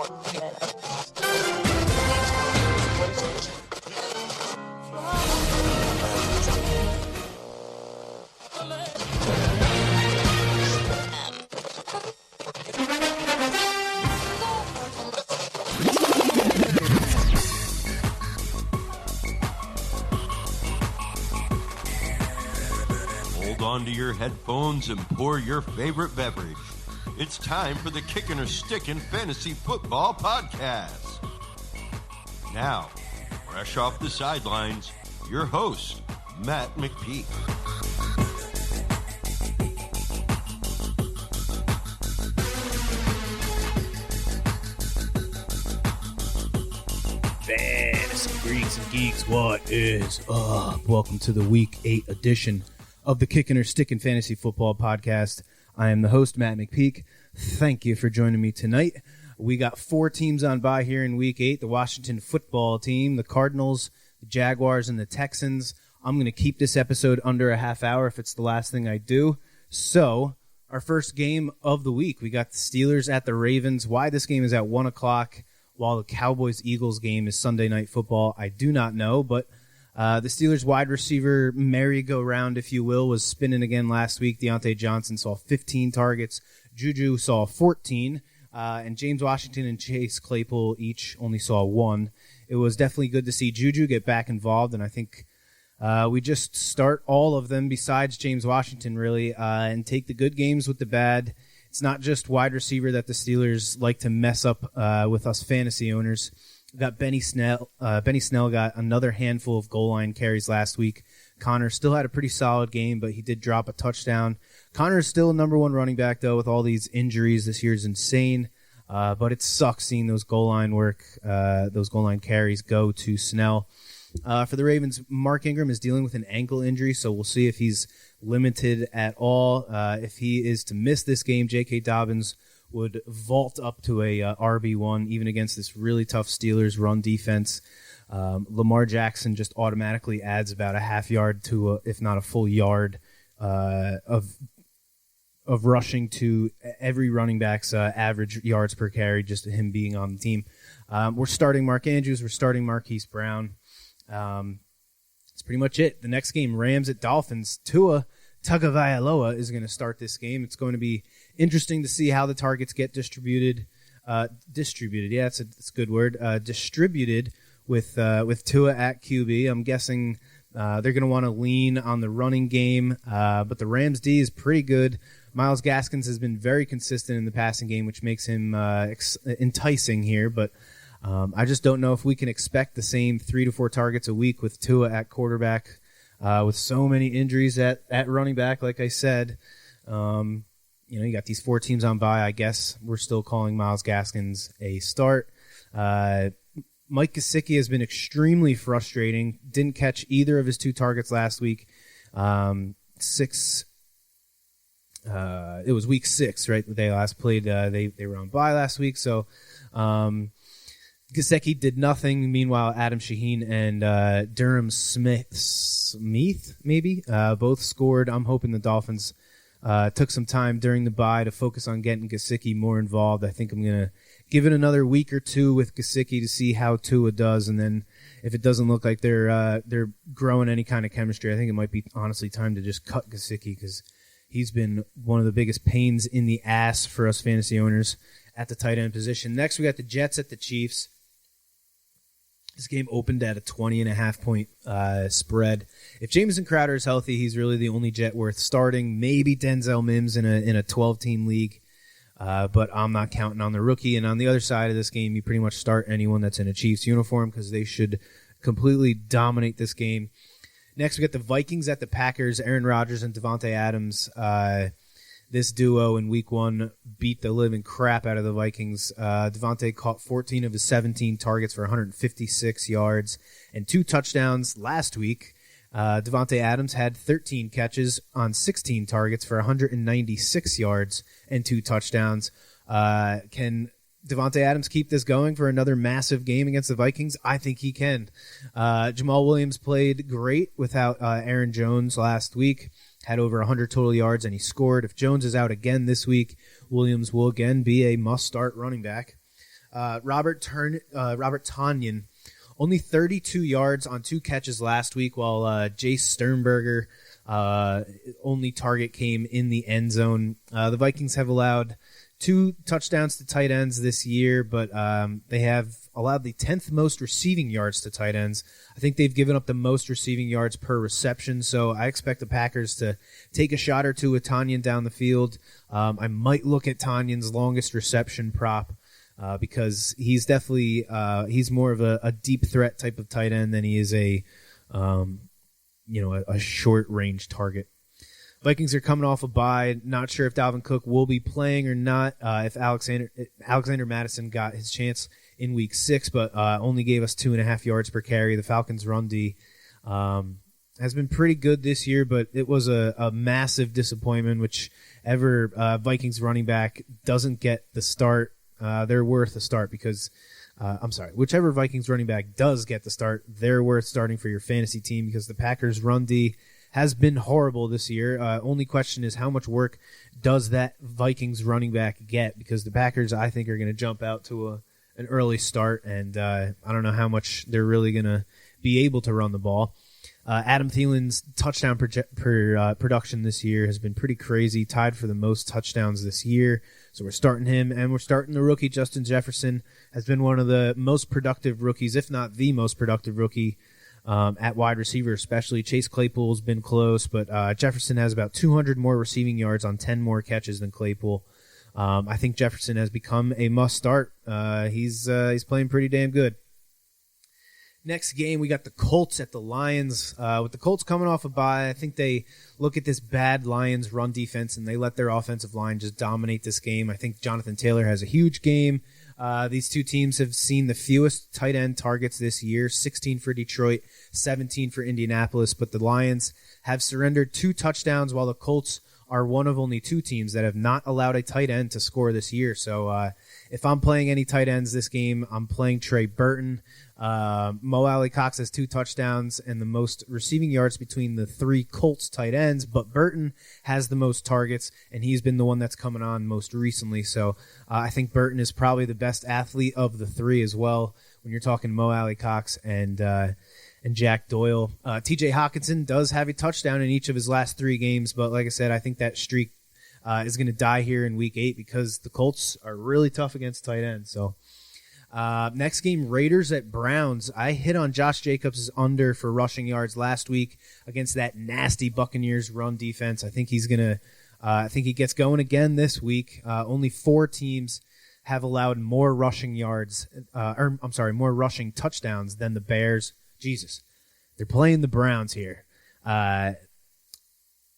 Onto your headphones and pour your favorite beverage. It's time for the Kickin' or Stickin' Fantasy Football Podcast. Now, fresh off the sidelines, your host, Matt McPeak. Fantasy freaks and geeks, what is up? Welcome to the Week 8 edition of the Kickin' or Stickin' Fantasy Football Podcast. I am the host, Matt McPeak. Thank you for joining me tonight. We got 4 teams on bye here in Week 8. The Washington football team, the Cardinals, the Jaguars, and the Texans. I'm going to keep this episode under a half hour if it's the last thing I do. So, our first game of the week, we got the Steelers at the Ravens. Why this game is at 1 o'clock while the Cowboys-Eagles game is Sunday Night Football, I do not know, but the Steelers wide receiver merry-go-round, if you will, was spinning again last week. Deontay Johnson saw 15 targets. Juju saw 14. And James Washington and Chase Claypool each only saw 1. It was definitely good to see Juju get back involved, and I think we just start all of them besides James Washington, really, and take the good games with the bad. It's not just wide receiver that the Steelers like to mess up with us fantasy owners. Got Benny Snell. Benny Snell got another handful of goal line carries last week. Connor still had a pretty solid game, but he did drop a touchdown. Connor is still number one running back, though, with all these injuries. This year is insane, but it sucks seeing those goal line carries go to Snell. For the Ravens, Mark Ingram is dealing with an ankle injury, so we'll see if he's limited at all. If he is to miss this game, J.K. Dobbins would vault up to a RB1, even against this really tough Steelers run defense. Lamar Jackson just automatically adds about a half yard to, if not a full yard, of rushing to every running back's average yards per carry, just him being on the team. We're starting Mark Andrews. We're starting Marquise Brown. That's pretty much it. The next game, Rams at Dolphins. Tua Tagovailoa is going to start this game. It's going to be interesting to see how the targets get distributed. Yeah, it's a good word. Distributed with Tua at QB. I'm guessing they're going to want to lean on the running game, but the Rams D is pretty good. Myles Gaskins has been very consistent in the passing game, which makes him enticing here, but I just don't know if we can expect the same 3 to 4 targets a week with Tua at quarterback, with so many injuries at running back. Like I said, you got these 4 teams on bye. I guess we're still calling Myles Gaskins a start. Mike Gesicki has been extremely frustrating. Didn't catch either of his 2 targets last week. It was week 6, right? They last played. They were on bye last week, so Gesicki did nothing. Meanwhile, Adam Shaheen and Durham Smith, maybe, both scored. I'm hoping the Dolphins took some time during the bye to focus on getting Gesicki more involved. I think I'm going to give it another week or 2 with Gesicki to see how Tua does, and then if it doesn't look like they're growing any kind of chemistry, I think it might be honestly time to just cut Gesicki because he's been one of the biggest pains in the ass for us fantasy owners at the tight end position. Next, we got the Jets at the Chiefs. This game opened at a 20.5-point spread. If Jamison Crowder is healthy, he's really the only Jet worth starting. Maybe Denzel Mims in a 12-team league, but I'm not counting on the rookie. And on the other side of this game, you pretty much start anyone that's in a Chiefs uniform because they should completely dominate this game. Next, we got the Vikings at the Packers. Aaron Rodgers and Devontae Adams. This duo in Week 1 beat the living crap out of the Vikings. Devontae caught 14 of his 17 targets for 156 yards and 2 touchdowns last week. Devontae Adams had 13 catches on 16 targets for 196 yards and 2 touchdowns. Can Devontae Adams keep this going for another massive game against the Vikings? I think he can. Jamal Williams played great without Aaron Jones last week. Had over 100 total yards, and he scored. If Jones is out again this week, Williams will again be a must-start running back. Robert Tonyan, only 32 yards on 2 catches last week, while Jace Sternberger only target came in the end zone. The Vikings have allowed 2 touchdowns to tight ends this year, but they have allowed the 10th most receiving yards to tight ends. I think they've given up the most receiving yards per reception, so I expect the Packers to take a shot or two with Tonyan down the field. I might look at Tanyan's longest reception prop because he's definitely he's more of a deep threat type of tight end than he is a short range target. Vikings are coming off a bye. Not sure if Dalvin Cook will be playing or not. If Alexander Madison got his chance in Week 6, but only gave us 2.5 yards per carry. The Falcons' run D has been pretty good this year, but it was a massive disappointment. Whichever Vikings running back doesn't get the start, they're worth a start because. Whichever Vikings running back does get the start, they're worth starting for your fantasy team because the Packers' run D has been horrible this year. Only question is how much work does that Vikings running back get? Because the Packers, I think, are going to jump out to an early start, and I don't know how much they're really going to be able to run the ball. Adam Thielen's touchdown production this year has been pretty crazy, tied for the most touchdowns this year. So we're starting him, and we're starting the rookie. Justin Jefferson has been one of the most productive rookies, if not the most productive rookie at wide receiver especially. Chase Claypool's been close, but Jefferson has about 200 more receiving yards on 10 more catches than Claypool. I think Jefferson has become a must-start. He's playing pretty damn good. Next game, we got the Colts at the Lions. With the Colts coming off a bye, I think they look at this bad Lions run defense and they let their offensive line just dominate this game. I think Jonathan Taylor has a huge game. These two teams have seen the fewest tight end targets this year, 16 for Detroit, 17 for Indianapolis, but the Lions have surrendered 2 touchdowns while the Colts are one of only 2 teams that have not allowed a tight end to score this year. So if I'm playing any tight ends this game, I'm playing Trey Burton. Mo Alley Cox has 2 touchdowns and the most receiving yards between the 3 Colts tight ends, but Burton has the most targets, and he's been the one that's coming on most recently. So I think Burton is probably the best athlete of the 3 as well when you're talking Mo Alley Cox and Jack Doyle. TJ Hawkinson does have a touchdown in each of his last 3 games, but like I said, I think that streak is going to die here in Week 8 because the Colts are really tough against tight ends. So next game, Raiders at Browns. I hit on Josh Jacobs' under for rushing yards last week against that nasty Buccaneers run defense. I think he's gonna. I think he gets going again this week. Only 4 teams have allowed more rushing yards, more rushing touchdowns than the Bears. Jesus, they're playing the Browns here.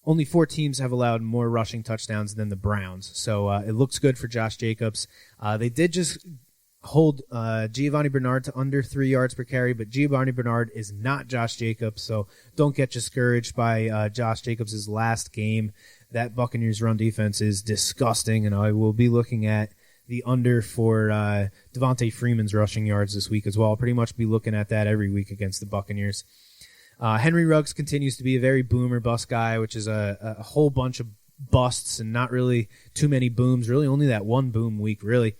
Only 4 teams have allowed more rushing touchdowns than the Browns, so it looks good for Josh Jacobs. They did just hold Giovanni Bernard to under 3 yards per carry, but Giovanni Bernard is not Josh Jacobs, so don't get discouraged by Josh Jacobs' last game. That Buccaneers run defense is disgusting, and I will be looking at the under for Devontae Freeman's rushing yards this week as well. I'll pretty much be looking at that every week against the Buccaneers. Henry Ruggs continues to be a very boom or bust guy, which is a whole bunch of busts and not really too many booms, really only that one boom week, really.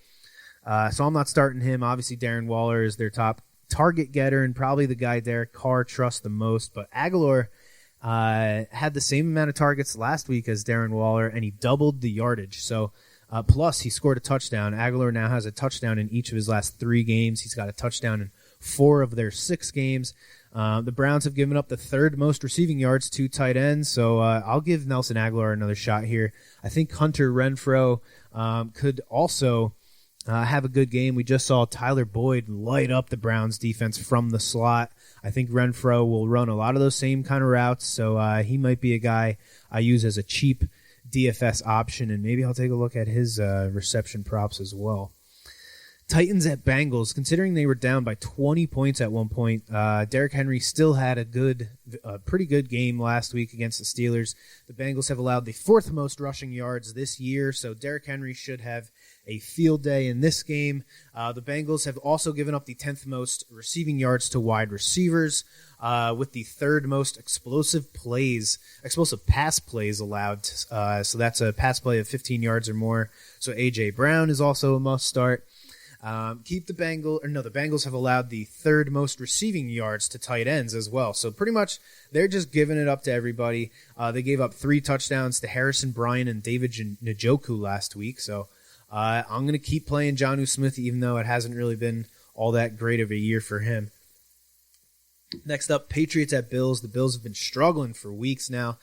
So I'm not starting him. Obviously, Darren Waller is their top target getter and probably the guy Derek Carr trusts the most. But Aguilar had the same amount of targets last week as Darren Waller, and he doubled the yardage. So plus, he scored a touchdown. Aguilar now has a touchdown in each of his last 3 games. He's got a touchdown in 4 of their 6 games. The Browns have given up the 3rd most receiving yards to tight ends, so I'll give Nelson Aguilar another shot here. I think Hunter Renfrow could also have a good game. We just saw Tyler Boyd light up the Browns defense from the slot. I think Renfrow will run a lot of those same kind of routes, so he might be a guy I use as a cheap DFS option, and maybe I'll take a look at his reception props as well. Titans at Bengals. Considering they were down by 20 points at one point, Derrick Henry still had a pretty good game last week against the Steelers. The Bengals have allowed the 4th most rushing yards this year, so Derrick Henry should have a field day in this game. The Bengals have also given up the 10th most receiving yards to wide receivers, with the 3rd most explosive pass plays allowed. So that's a pass play of 15 yards or more. So A.J. Brown is also a must start. Keep the Bengals have allowed the third most receiving yards to tight ends as well. So pretty much they're just giving it up to everybody. They gave up 3 touchdowns to Harrison Bryant and David Njoku last week. So I'm going to keep playing Jonnu Smith, even though it hasn't really been all that great of a year for him. Next up, Patriots at Bills. The Bills have been struggling for weeks now.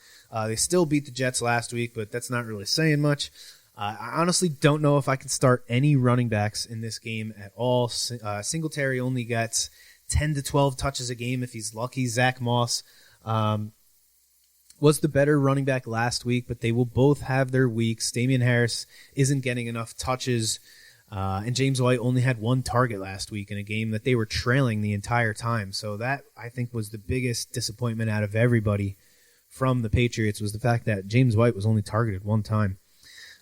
They still beat the Jets last week, but that's not really saying much. I honestly don't know if I can start any running backs in this game at all. Singletary only gets 10 to 12 touches a game if he's lucky. Zach Moss was the better running back last week, but they will both have their weeks. Damian Harris isn't getting enough touches, and James White only had 1 target last week in a game that they were trailing the entire time. So that, I think, was the biggest disappointment out of everybody from the Patriots, was the fact that James White was only targeted 1 time.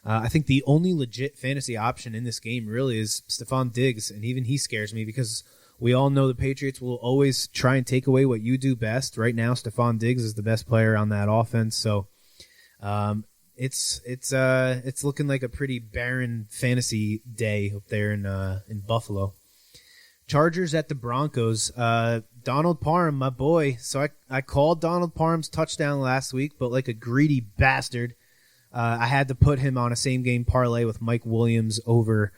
I think the only legit fantasy option in this game really is Stephon Diggs, and even he scares me because we all know the Patriots will always try and take away what you do best. Right now, Stephon Diggs is the best player on that offense, so it's looking like a pretty barren fantasy day up there in Buffalo. Chargers at the Broncos. Donald Parham, my boy. So I called Donald Parham's touchdown last week, but like a greedy bastard, I had to put him on a same-game parlay with Mike Williams over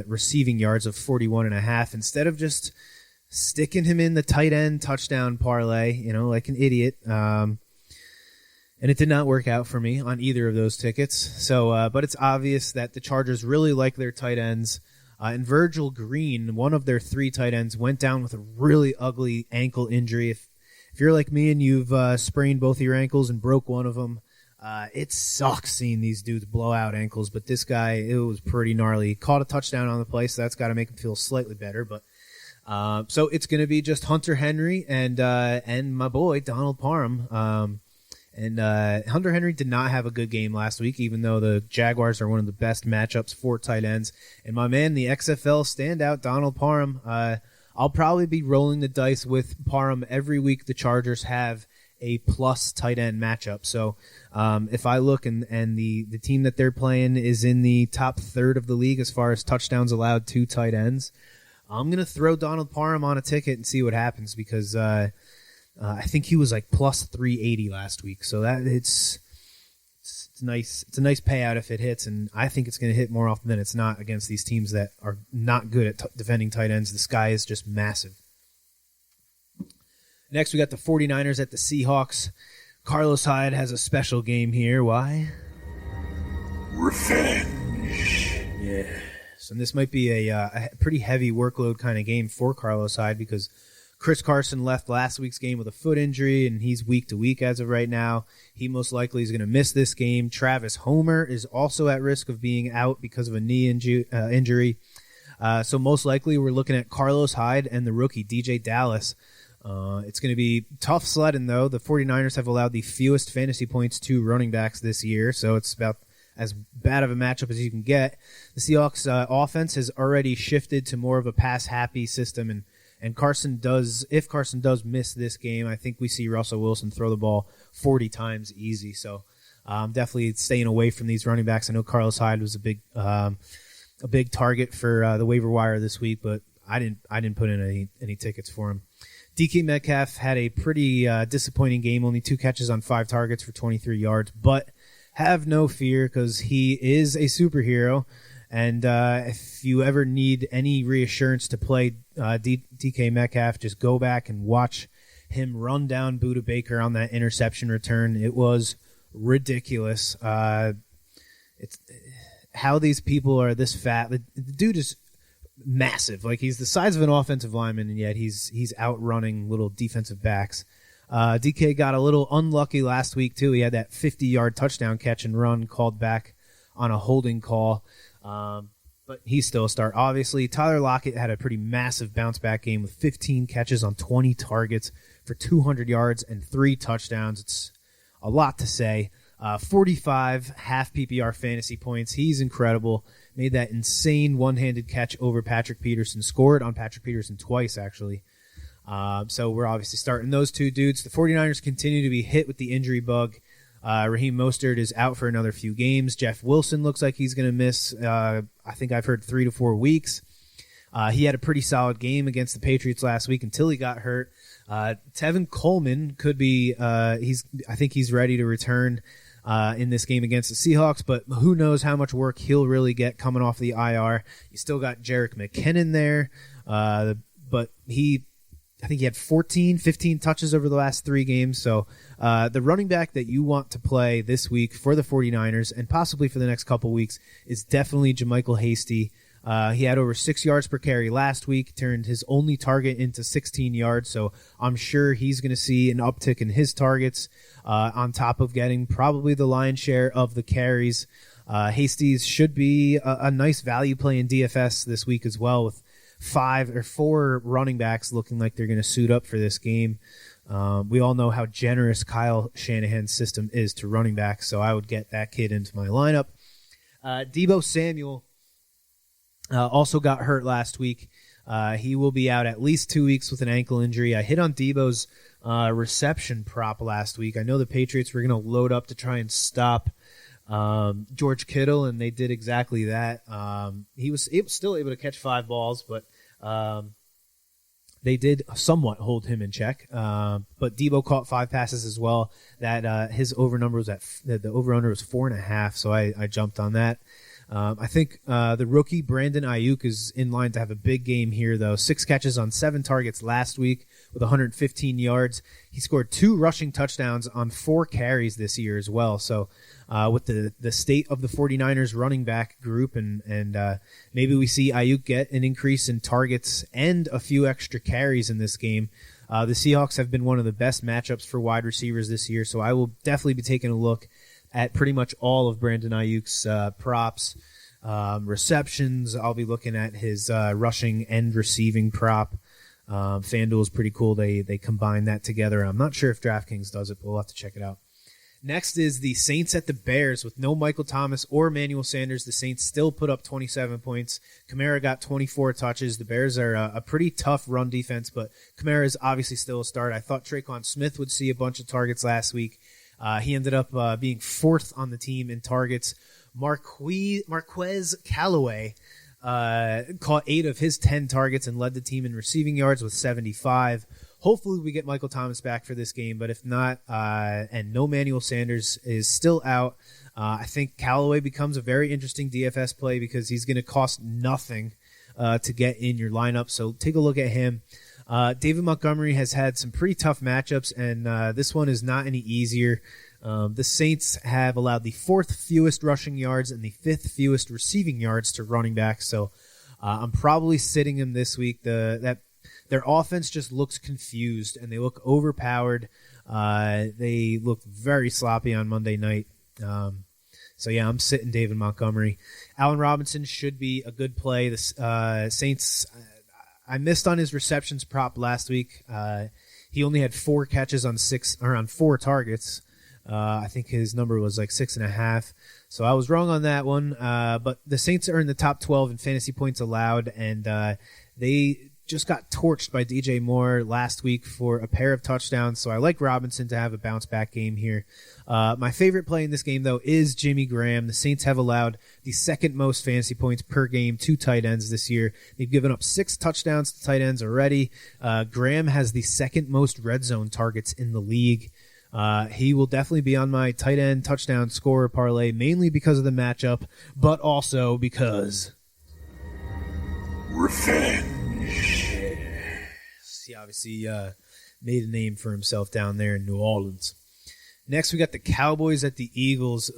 receiving yards of 41.5 instead of just sticking him in the tight end touchdown parlay, like an idiot. And it did not work out for me on either of those tickets. So, but it's obvious that the Chargers really like their tight ends. And Virgil Green, one of their 3 tight ends, went down with a really ugly ankle injury. If you're like me and you've sprained both of your ankles and broke one of them, it sucks seeing these dudes blow out ankles, but this guy, it was pretty gnarly. He caught a touchdown on the play, so that's got to make him feel slightly better. But so it's going to be just Hunter Henry and my boy Donald Parham. Hunter Henry did not have a good game last week, even though the Jaguars are one of the best matchups for tight ends. And my man, the XFL standout Donald Parham, I'll probably be rolling the dice with Parham every week the Chargers have a plus tight end matchup. So if I look and the team that they're playing is in the top third of the league as far as touchdowns allowed to tight ends, I'm going to throw Donald Parham on a ticket and see what happens, because I think he was like plus 380 last week. So that it's nice. It's a nice payout if it hits, and I think it's going to hit more often than it's not against these teams that are not good at defending tight ends. The sky is just massive. Next, we got the 49ers at the Seahawks. Carlos Hyde has a special game here. Why? Revenge. Yes. And this might be a pretty heavy workload kind of game for Carlos Hyde, because Chris Carson left last week's game with a foot injury, and he's week to week as of right now. He most likely is going to miss this game. Travis Homer is also at risk of being out because of a knee injury. So most likely we're looking at Carlos Hyde and the rookie DJ Dallas. It's going to be tough sledding, though. The 49ers have allowed the fewest fantasy points to running backs this year, so it's about as bad of a matchup as you can get. The Seahawks offense has already shifted to more of a pass-happy system, and if Carson does miss this game, I think we see Russell Wilson throw the ball 40 times easy. So definitely staying away from these running backs. I know Carlos Hyde was a big target for the waiver wire this week, but I didn't put in any tickets for him. DK Metcalf had a pretty disappointing game, only 2 catches on 5 targets for 23 yards, but have no fear because he is a superhero, and if you ever need any reassurance to play DK Metcalf, just go back and watch him run down Budda Baker on that interception return. It was ridiculous. It's how these people are this fat. The dude is massive. Like, he's the size of an offensive lineman, and yet he's outrunning little defensive backs. DK got a little unlucky last week too. He had that 50-yard touchdown catch and run called back on a holding call, but he's still a start. Obviously, Tyler Lockett had a pretty massive bounce-back game with 15 catches on 20 targets for 200 yards and 3 touchdowns. It's a lot to say. 45 half PPR fantasy points. He's incredible. Made that insane one-handed catch over Patrick Peterson. Scored on Patrick Peterson twice, actually. So we're obviously starting those 2 dudes. The 49ers continue to be hit with the injury bug. Raheem Mostert is out for another few games. Jeff Wilson looks like he's going to miss, I think I've heard 3 to 4 weeks. He had a pretty solid game against the Patriots last week until he got hurt. Tevin Coleman could be I think he's ready to return in this game against the Seahawks, but who knows how much work he'll really get coming off the IR. You still got Jerick McKinnon there, but I think he had 15 touches over the last 3 games. So the running back that you want to play this week for the 49ers and possibly for the next couple weeks is definitely JaMycal Hasty. He had over 6 yards per carry last week, turned his only target into 16 yards. So I'm sure he's going to see an uptick in his targets on top of getting probably the lion's share of the carries. Hastie's should be a nice value play in DFS this week as well, with 4 running backs looking like they're going to suit up for this game. We all know how generous Kyle Shanahan's system is to running backs, so I would get that kid into my lineup. Deebo Samuel also got hurt last week. He will be out at least 2 weeks with an ankle injury. I hit on Deebo's reception prop last week. I know the Patriots were going to load up to try and stop George Kittle, and they did exactly that. He was still able to catch 5 balls, but they did somewhat hold him in check. But Deebo caught 5 passes as well. That his over-under was the over-under was 4.5, so I jumped on that. I think the rookie Brandon Ayuk is in line to have a big game here, though. 6 catches on 7 targets last week with 115 yards. He scored 2 rushing touchdowns on 4 carries this year as well. So with the state of the 49ers running back group, and maybe we see Ayuk get an increase in targets and a few extra carries in this game. The Seahawks have been one of the best matchups for wide receivers this year, so I will definitely be taking a look at pretty much all of Brandon Ayuk's props. Receptions, I'll be looking at his rushing and receiving prop. FanDuel is pretty cool. They combine that together. I'm not sure if DraftKings does it, but we'll have to check it out. Next is the Saints at the Bears with no Michael Thomas or Emmanuel Sanders. The Saints still put up 27 points. Kamara got 24 touches. The Bears are a pretty tough run defense, but Kamara is obviously still a start. I thought Traquan Smith would see a bunch of targets last week. He ended up being 4th on the team in targets. Marquez Callaway caught 8 of his 10 targets and led the team in receiving yards with 75. Hopefully we get Michael Thomas back for this game, but if not, and no Emmanuel Sanders is still out, I think Callaway becomes a very interesting DFS play because he's going to cost nothing to get in your lineup. So take a look at him. David Montgomery has had some pretty tough matchups, and this one is not any easier. The Saints have allowed the 4th fewest rushing yards and the 5th fewest receiving yards to running backs, so I'm probably sitting him this week. Their offense just looks confused, and they look overpowered. They looked very sloppy on Monday night. So, yeah, I'm sitting David Montgomery. Allen Robinson should be a good play. The Saints, I missed on his receptions prop last week. He only had 4 catches on 4 targets. I think his number was like 6.5. So I was wrong on that one. But the Saints are in the top 12 in fantasy points allowed, and they just got torched by DJ Moore last week for a pair of touchdowns. So I like Robinson to have a bounce-back game here. My favorite play in this game, though, is Jimmy Graham. The Saints have allowed the 2nd most fantasy points per game to tight ends this year. They've given up 6 touchdowns to tight ends already. Graham has the 2nd most red zone targets in the league. He will definitely be on my tight end touchdown scorer parlay, mainly because of the matchup, but also because revenge. He obviously made a name for himself down there in New Orleans. Next, we got the Cowboys at the Eagles.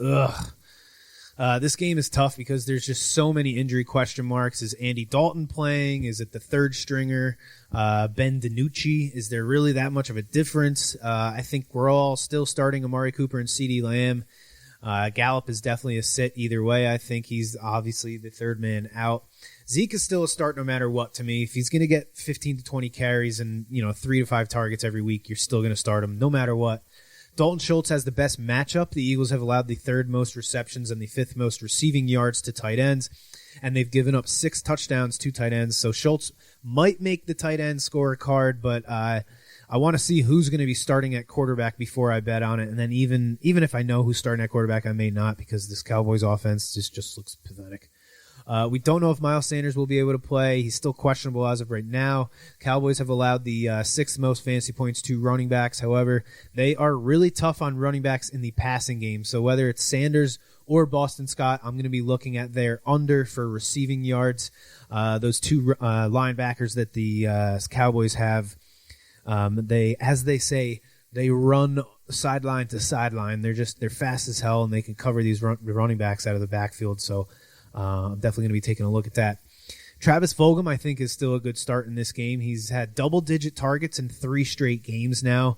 This game is tough because there's just so many injury question marks. Is Andy Dalton playing? Is it the 3rd stringer, Ben DiNucci? Is there really that much of a difference? I think we're all still starting Amari Cooper and CeeDee Lamb. Gallup is definitely a sit either way. I think he's obviously the 3rd man out. Zeke is still a start no matter what to me. If he's going to get 15 to 20 carries and 3 to 5 targets every week, you're still going to start him no matter what. Dalton Schultz has the best matchup. The Eagles have allowed the 3rd most receptions and the 5th most receiving yards to tight ends, and they've given up 6 touchdowns to tight ends. So Schultz might make the tight end scorecard, but I want to see who's going to be starting at quarterback before I bet on it. And then even if I know who's starting at quarterback, I may not, because this Cowboys offense just looks pathetic. We don't know if Miles Sanders will be able to play. He's still questionable as of right now. Cowboys have allowed the sixth most fantasy points to running backs. However, they are really tough on running backs in the passing game. So whether it's Sanders or Boston Scott, I'm going to be looking at their under for receiving yards. Those two linebackers that the Cowboys have, they run sideline to sideline. They're fast as hell, and they can cover these running backs out of the backfield. So I'm definitely going to be taking a look at that. Travis Fulgham, I think, is still a good start in this game. He's had double-digit targets in 3 straight games now.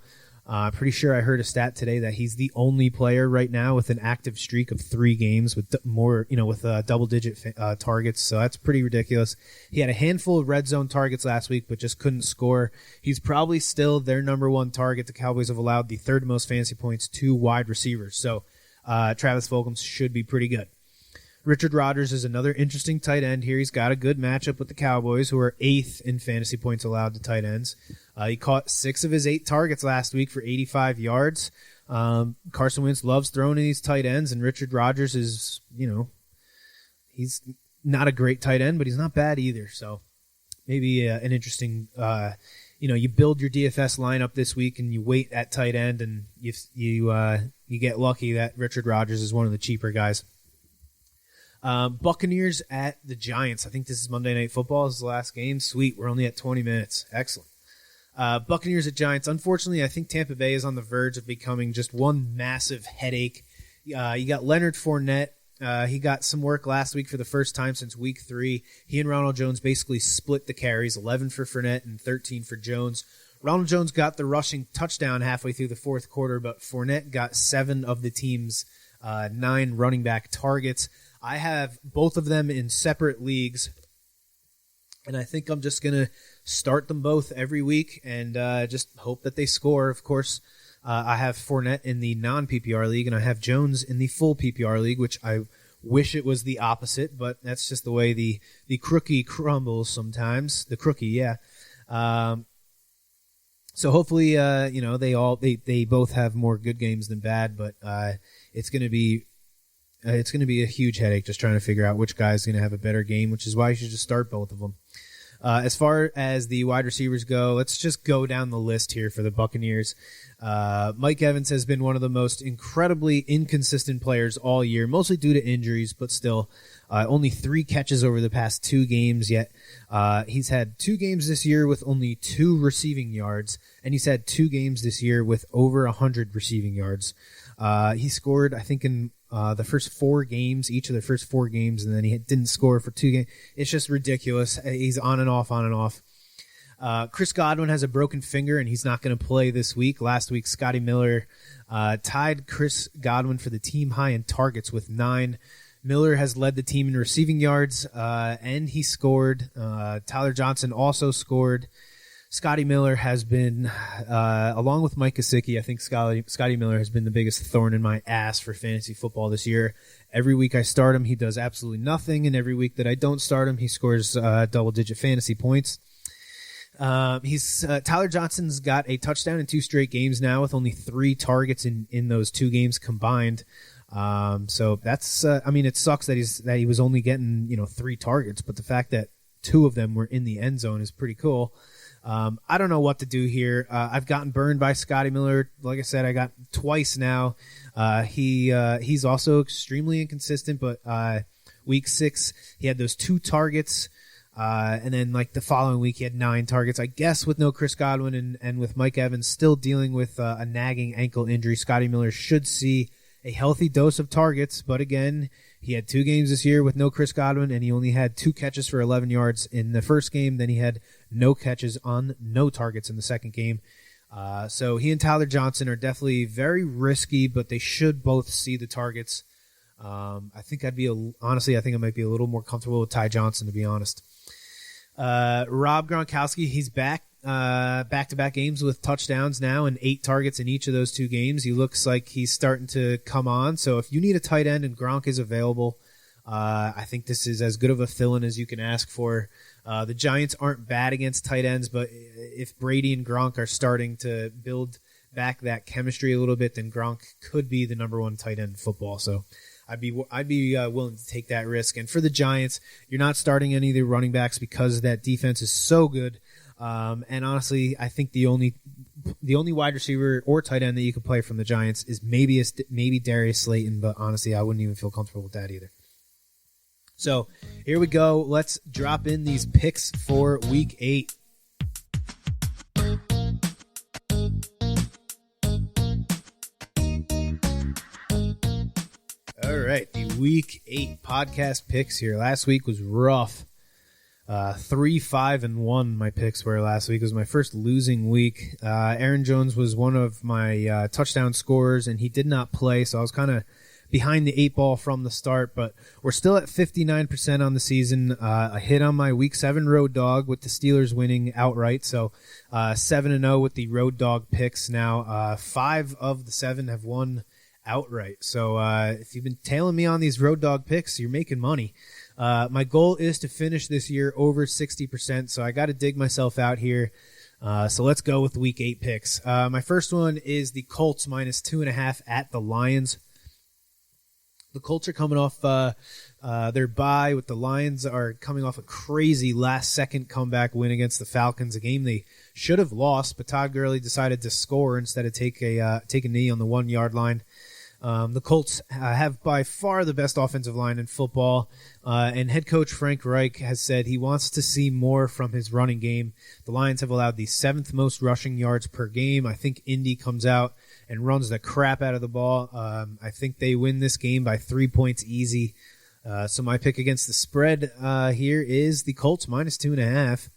Pretty sure I heard a stat today that he's the only player right now with an active streak of 3 games with double-digit targets. So that's pretty ridiculous. He had a handful of red zone targets last week, but just couldn't score. He's probably still their number 1 target. The Cowboys have allowed the 3rd most fantasy points to wide receivers. So Travis Fulgham should be pretty good. Richard Rodgers is another interesting tight end here. He's got a good matchup with the Cowboys, who are 8th in fantasy points allowed to tight ends. He caught 6 of his 8 targets last week for 85 yards. Carson Wentz loves throwing in these tight ends, and Richard Rodgers is, he's not a great tight end, but he's not bad either. So maybe an interesting, you build your DFS lineup this week and you wait at tight end, and you get lucky that Richard Rodgers is one of the cheaper guys. Buccaneers at the Giants. I think this is Monday Night Football. This is the last game. Sweet. We're only at 20 minutes. Excellent. Buccaneers at Giants. Unfortunately, I think Tampa Bay is on the verge of becoming just one massive headache. You got Leonard Fournette. He got some work last week for the first time since week 3. He and Ronald Jones basically split the carries, 11 for Fournette and 13 for Jones. Ronald Jones got the rushing touchdown halfway through the 4th quarter, but Fournette got 7 of the team's 9 running back targets. I have both of them in separate leagues, and I think I'm just going to start them both every week and just hope that they score. Of course, I have Fournette in the non-PPR league, and I have Jones in the full PPR league, which I wish it was the opposite, but that's just the way the cookie crumbles sometimes. The cookie, yeah. So hopefully, they both have more good games than bad, but it's going to be a huge headache just trying to figure out which guy's going to have a better game, which is why you should just start both of them. As far as the wide receivers go, let's just go down the list here for the Buccaneers. Mike Evans has been one of the most incredibly inconsistent players all year, mostly due to injuries, but still only 3 catches over the past 2 games yet. He's had 2 games this year with only 2 receiving yards, and he's had 2 games this year with over 100 receiving yards. He scored, I think, in the first 4 games, each of the first 4 games, and then he didn't score for 2 games. It's just ridiculous. He's on and off, on and off. Chris Godwin has a broken finger, and he's not going to play this week. Last week, Scotty Miller tied Chris Godwin for the team high in targets with 9. Miller has led the team in receiving yards, and he scored. Tyler Johnson also scored. Scotty Miller has been, along with Mike Gesicki, I think Scotty Miller has been the biggest thorn in my ass for fantasy football this year. Every week I start him, he does absolutely nothing, and every week that I don't start him, he scores double-digit fantasy points. Tyler Johnson's got a touchdown in 2 straight games now with only 3 targets in those 2 games combined. So that's, it sucks that he was only getting, 3 targets, but the fact that 2 of them were in the end zone is pretty cool. I don't know what to do here. I've gotten burned by Scotty Miller. Like I said, I got twice now. He's also extremely inconsistent, but week 6, he had those 2 targets. And then the following week, he had 9 targets. I guess with no Chris Godwin and with Mike Evans still dealing with a nagging ankle injury, Scotty Miller should see a healthy dose of targets. But again, he had 2 games this year with no Chris Godwin, and he only had 2 catches for 11 yards in the first game. Then he had no catches on no targets in the second game. So he and Tyler Johnson are definitely very risky, but they should both see the targets. I think I might be a little more comfortable with Ty Johnson, to be honest. Rob Gronkowski, he's back. Back-to-back games with touchdowns now and 8 targets in each of those 2 games. He looks like he's starting to come on. So if you need a tight end and Gronk is available, I think this is as good of a fill-in as you can ask for. The Giants aren't bad against tight ends, but if Brady and Gronk are starting to build back that chemistry a little bit, then Gronk could be the number 1 tight end in football. So I'd be willing to take that risk. And for the Giants, you're not starting any of the running backs because that defense is so good. And honestly, I think the only wide receiver or tight end that you could play from the Giants is maybe Darius Slayton, but honestly, I wouldn't even feel comfortable with that either. So here we go. Let's drop in these picks for Week 8. All right, the Week 8 podcast picks here. Last week was rough. 3-5-1 my picks were last week. It was my first losing week. Aaron Jones was one of my touchdown scorers, and he did not play, so I was kind of behind the 8 ball from the start, but we're still at 59% on the season. A hit on my Week 7 road dog with the Steelers winning outright, so 7-0 with the road dog picks now. 5 of the 7 have won outright, so if you've been tailing me on these road dog picks, you're making money. My goal is to finish this year over 60%, so I got to dig myself out here. So let's go with Week 8 picks. My first one is the Colts minus 2.5 at the Lions. The Colts are coming off their bye, with the Lions are coming off a crazy last-second comeback win against the Falcons, a game they should have lost, but Todd Gurley decided to score instead of take a knee on the 1-yard line. The Colts have by far the best offensive line in football, and head coach Frank Reich has said he wants to see more from his running game. The Lions have allowed the 7th most rushing yards per game. I think Indy comes out and runs the crap out of the ball. I think they win this game by 3 points easy. So my pick against the spread here is the Colts minus 2.5.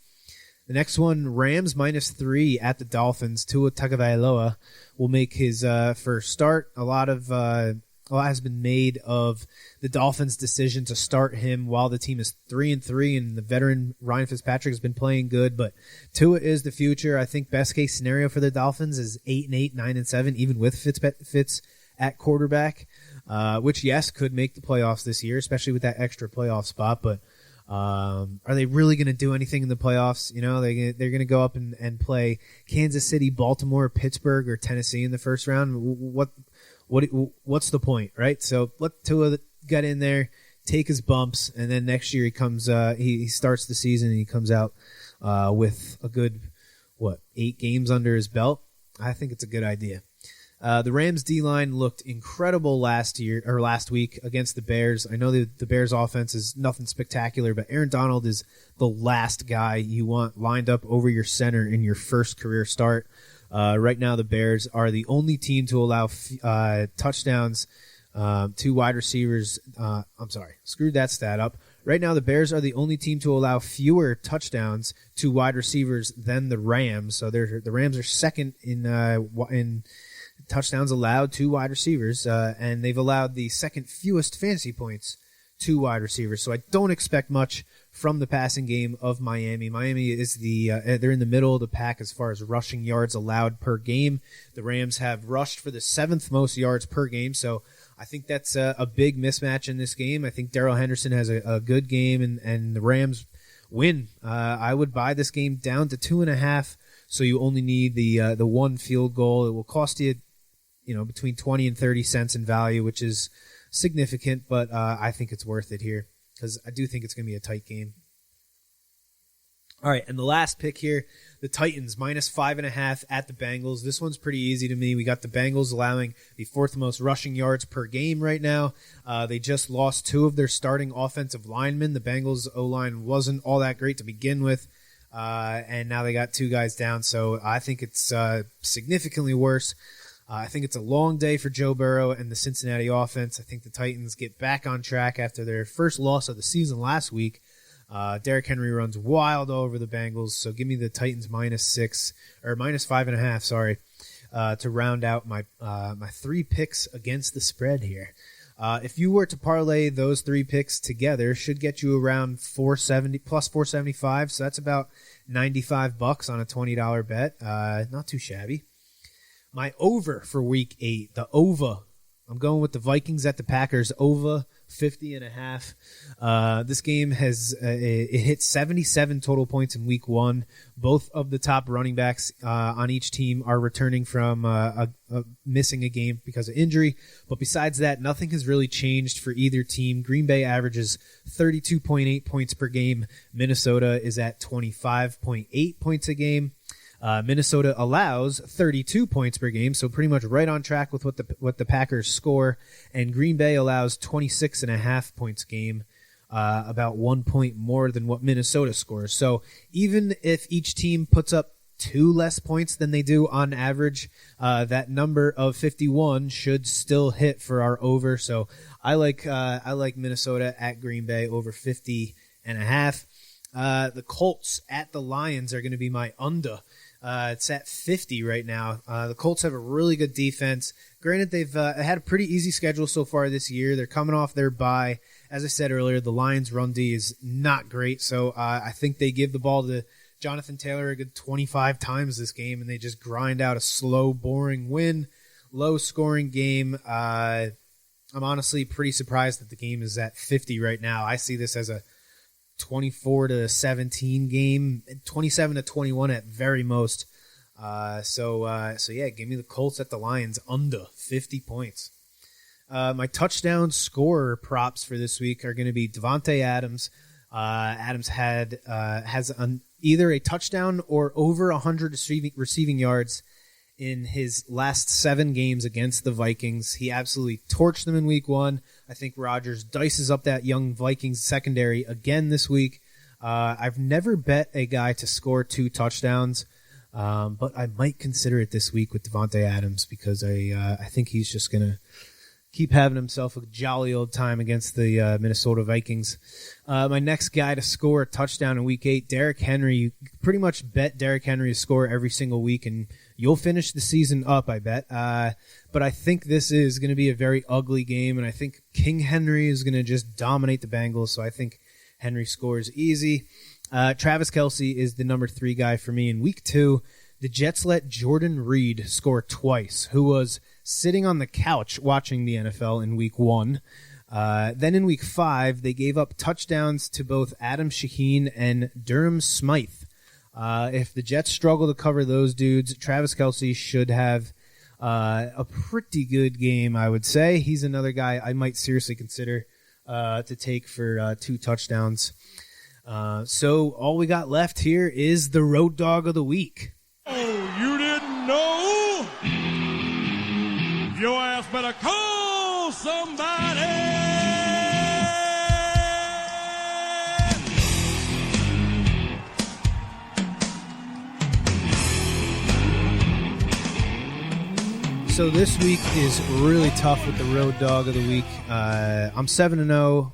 The next one, Rams minus 3 at the Dolphins. Tua Tagovailoa will make his first start. A lot has been made of the Dolphins' decision to start him while the team is 3-3, and the veteran Ryan Fitzpatrick has been playing good. But Tua is the future. I think best case scenario for the Dolphins is 8-8, 9-7, even with Fitz at quarterback, which yes could make the playoffs this year, especially with that extra playoff spot. But are they really going to do anything in the playoffs? You know, they're going to go up and play Kansas City, Baltimore, Pittsburgh, or Tennessee in the first round. What's the point, right? So let Tua get in there, take his bumps, and then next year he comes. He starts the season and he comes out with a good 8 games under his belt. I think it's a good idea. The Rams D-line looked incredible last week against the Bears. I know the Bears offense is nothing spectacular, but Aaron Donald is the last guy you want lined up over your center in your first career start. Right now, the Bears are the only team to allow touchdowns to wide receivers. Screwed that stat up. Right now, the Bears are the only team to allow fewer touchdowns to wide receivers than the Rams. So the Rams are second in touchdowns allowed to wide receivers, and they've allowed the second fewest fantasy points to wide receivers. So I don't expect much from the passing game of Miami. Miami is they're in the middle of the pack as far as rushing yards allowed per game. The Rams have rushed for the 7th most yards per game, so I think that's a big mismatch in this game. I think Darrell Henderson has a good game, and the Rams win. I would buy this game down to 2.5, so you only need the 1 field goal. It will cost you, between 20 and 30 cents in value, which is significant, but I think it's worth it here because I do think it's going to be a tight game. All right, and the last pick here, the Titans minus 5.5 at the Bengals. This one's pretty easy to me. We got the Bengals allowing the 4th most rushing yards per game right now. They just lost 2 of their starting offensive linemen. The Bengals O-line wasn't all that great to begin with, and now they got 2 guys down, so I think it's significantly worse. I think it's a long day for Joe Burrow and the Cincinnati offense. I think the Titans get back on track after their first loss of the season last week. Derrick Henry runs wild over the Bengals, so give me the Titans minus 5.5, to round out my 3 picks against the spread here. If you were to parlay those 3 picks together, should get you around 470 plus 475, so that's about $95 on a $20 bet. Not too shabby. My over for Week 8, the over. I'm going with the Vikings at the Packers over 50.5. This game has it hit 77 total points in week 1. Both of the top running backs on each team are returning from missing a game because of injury. But besides that, nothing has really changed for either team. Green Bay averages 32.8 points per game. Minnesota is at 25.8 points a game. Minnesota allows 32 points per game, so pretty much right on track with what the Packers score. And Green Bay allows 26.5 points a game, about 1 point more than what Minnesota scores. So even if each team puts up 2 less points than they do on average, that number of 51 should still hit for our over. So I like Minnesota at Green Bay over 50.5. The Colts at the Lions are going to be my under. It's at 50 right now. The Colts have a really good defense. Granted, they've had a pretty easy schedule so far this year. They're coming off their bye. As I said earlier, the Lions' run D is not great, so I think they give the ball to Jonathan Taylor a good 25 times this game, and they just grind out a slow, boring win, low-scoring game. I'm honestly pretty surprised that the game is at 50 right now. I see this as a 24-17 game, 27-21 at very most. So yeah, give me the Colts at the Lions under 50 points. My touchdown scorer props for this week are going to be Devontae Adams. Adams has either a touchdown or over 100 receiving yards in his last 7 games against the Vikings. He absolutely torched them in week 1. I think Rodgers dices up that young Vikings secondary again this week. I've never bet a guy to score 2 touchdowns, but I might consider it this week with Devontae Adams because I think he's just going to keep having himself a jolly old time against the Minnesota Vikings. My next guy to score a touchdown in week 8, Derrick Henry. You pretty much bet Derrick Henry to score every single week, and you'll finish the season up, I bet. But I think this is going to be a very ugly game, and I think King Henry is going to just dominate the Bengals, so I think Henry scores easy. Travis Kelce is the number 3 guy for me in week 2. The Jets let Jordan Reed score twice, who was sitting on the couch watching the NFL in week 1. Then in week 5, they gave up touchdowns to both Adam Shaheen and Durham Smythe. If the Jets struggle to cover those dudes, Travis Kelce should have a pretty good game, I would say. He's another guy I might seriously consider to take for 2 touchdowns. So all we got left here is the road dog of the week. Oh, you didn't know? Your ass better call somebody. So this week is really tough with the road dog of the week. I'm 7-0.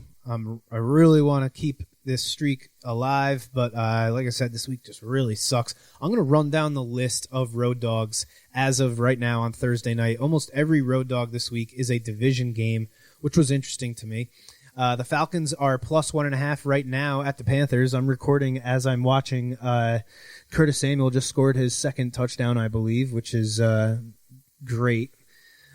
I really want to keep this streak alive, but like I said, this week just really sucks. I'm going to run down the list of road dogs as of right now on Thursday night. Almost every road dog this week is a division game, which was interesting to me. The Falcons are plus 1.5 right now at the Panthers. I'm recording as I'm watching. Curtis Samuel just scored his 2nd touchdown, I believe, which is great.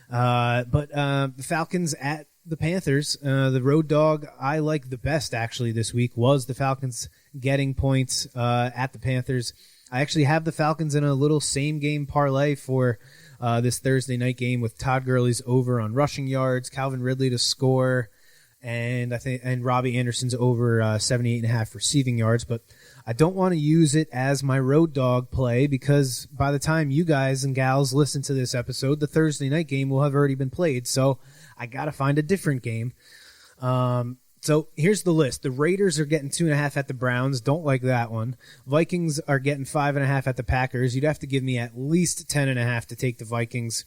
But the Falcons at the Panthers, the road dog I like the best actually this week was the Falcons getting points at the Panthers. I actually have the Falcons in a little same game parlay for this Thursday night game with Todd Gurley's over on rushing yards, Calvin Ridley to score, and Robbie Anderson's over 78.5 receiving yards. But I don't want to use it as my road dog play because by the time you guys and gals listen to this episode, the Thursday night game will have already been played. So I got to find a different game. So here's the list. The Raiders are getting 2.5 at the Browns. Don't like that one. Vikings are getting 5.5 at the Packers. You'd have to give me at least 10.5 to take the Vikings.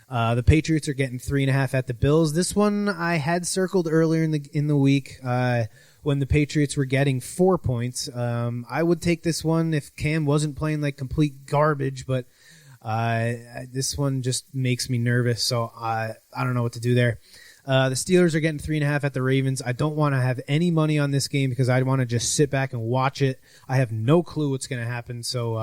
The Patriots are getting 3.5 at the Bills. This one I had circled earlier in the week when the Patriots were getting 4 points. I would take this one if Cam wasn't playing like complete garbage, but this one just makes me nervous, so I don't know what to do there. The Steelers are getting 3.5 at the Ravens. I don't want to have any money on this game because I want to just sit back and watch it. I have no clue what's going to happen, so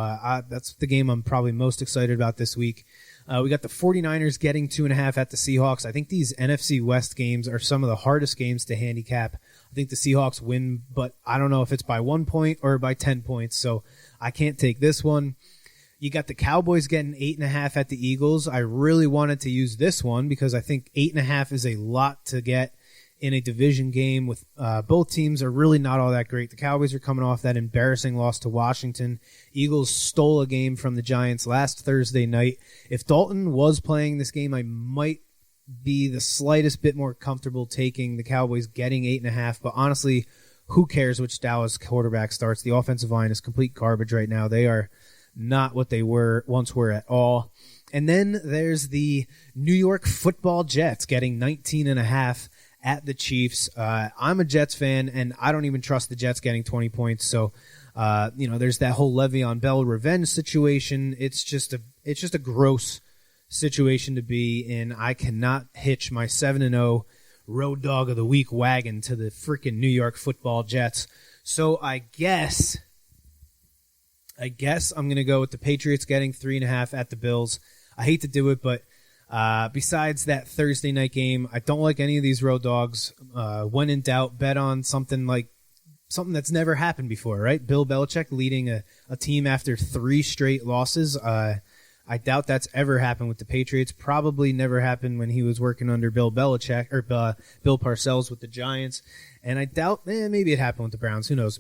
that's the game I'm probably most excited about this week. We got the 49ers getting 2.5 at the Seahawks. I think these NFC West games are some of the hardest games to handicap. I think the Seahawks win, but I don't know if it's by 1 point or by 10 points, so I can't take this one. You got the Cowboys getting 8.5 at the Eagles. I really wanted to use this one because I think 8.5 is a lot to get in a division game with both teams are really not all that great. The Cowboys are coming off that embarrassing loss to Washington. Eagles stole a game from the Giants last Thursday night. If Dalton was playing this game, I might be the slightest bit more comfortable taking the Cowboys getting 8.5, but honestly, who cares which Dallas quarterback starts? The offensive line is complete garbage right now. They are not what they once were at all. And then there's the New York Football Jets getting 19.5 at the Chiefs. I'm a Jets fan, and I don't even trust the Jets getting 20 points. So, there's that whole Le'Veon Bell revenge situation. It's just a gross situation to be in. I cannot hitch my 7-0 road dog of the week wagon to the freaking New York Football Jets. So I guess I'm going to go with the Patriots getting 3.5 at the Bills. I hate to do it, but besides that Thursday night game, I don't like any of these road dogs. When in doubt, bet on something that's never happened before, right? Bill Belichick leading a team after 3 straight losses. I doubt that's ever happened with the Patriots. Probably never happened when he was working under Bill Belichick or Bill Parcells with the Giants. And I doubt, maybe it happened with the Browns. Who knows?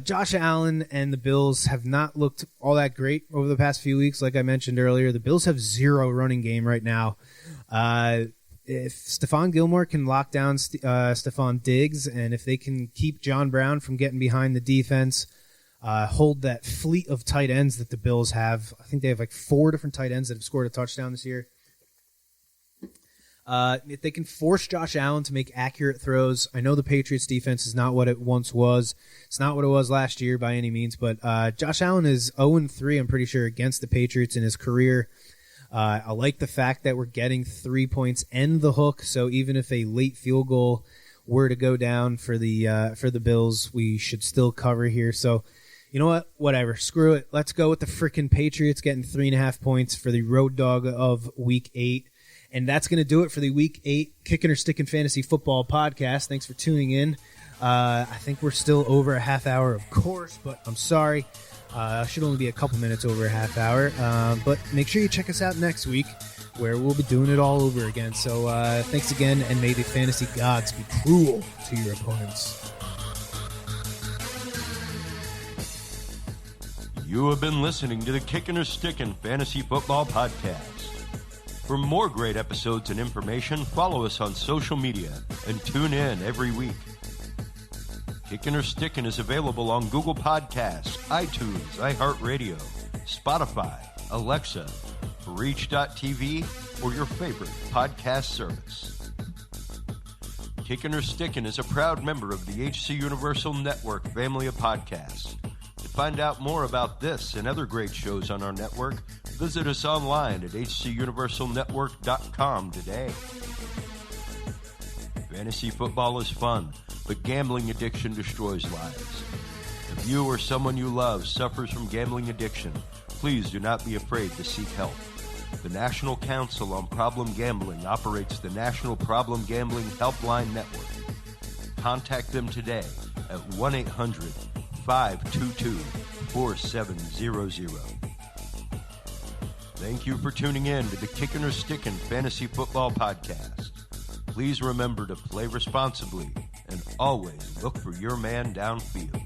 Josh Allen and the Bills have not looked all that great over the past few weeks. Like I mentioned earlier, the Bills have 0 running game right now. If Stephon Gilmore can lock down Stephon Diggs, and if they can keep John Brown from getting behind the defense, hold that fleet of tight ends that the Bills have. I think they have like 4 different tight ends that have scored a touchdown this year. If they can force Josh Allen to make accurate throws, I know the Patriots defense is not what it once was. It's not what it was last year by any means, but Josh Allen is 0-3, I'm pretty sure, against the Patriots in his career. I like the fact that we're getting 3 points and the hook, so even if a late field goal were to go down for the Bills, we should still cover here. So, you know what? Whatever. Screw it. Let's go with the freaking Patriots getting 3.5 points for the road dog of Week 8. And that's going to do it for the Week 8 Kickin' or Stickin' Fantasy Football Podcast. Thanks for tuning in. I think we're still over a half hour, of course, but I'm sorry. Should only be a couple minutes over a half hour. But make sure you check us out next week, where we'll be doing it all over again. So thanks again, and may the fantasy gods be cruel to your opponents. You have been listening to the Kickin' or Stickin' Fantasy Football Podcast. For more great episodes and information, follow us on social media and tune in every week. Kickin' or Stickin' is available on Google Podcasts, iTunes, iHeartRadio, Spotify, Alexa, Reach.tv, or your favorite podcast service. Kickin' or Stickin' is a proud member of the HC Universal Network family of podcasts. To find out more about this and other great shows on our network, visit us online at hcuniversalnetwork.com today. Fantasy football is fun, but gambling addiction destroys lives. If you or someone you love suffers from gambling addiction, please do not be afraid to seek help. The National Council on Problem Gambling operates the National Problem Gambling Helpline Network. Contact them today at 1-800-522-4700. Thank you for tuning in to the Kickin' or Stickin' Fantasy Football Podcast. Please remember to play responsibly and always look for your man downfield.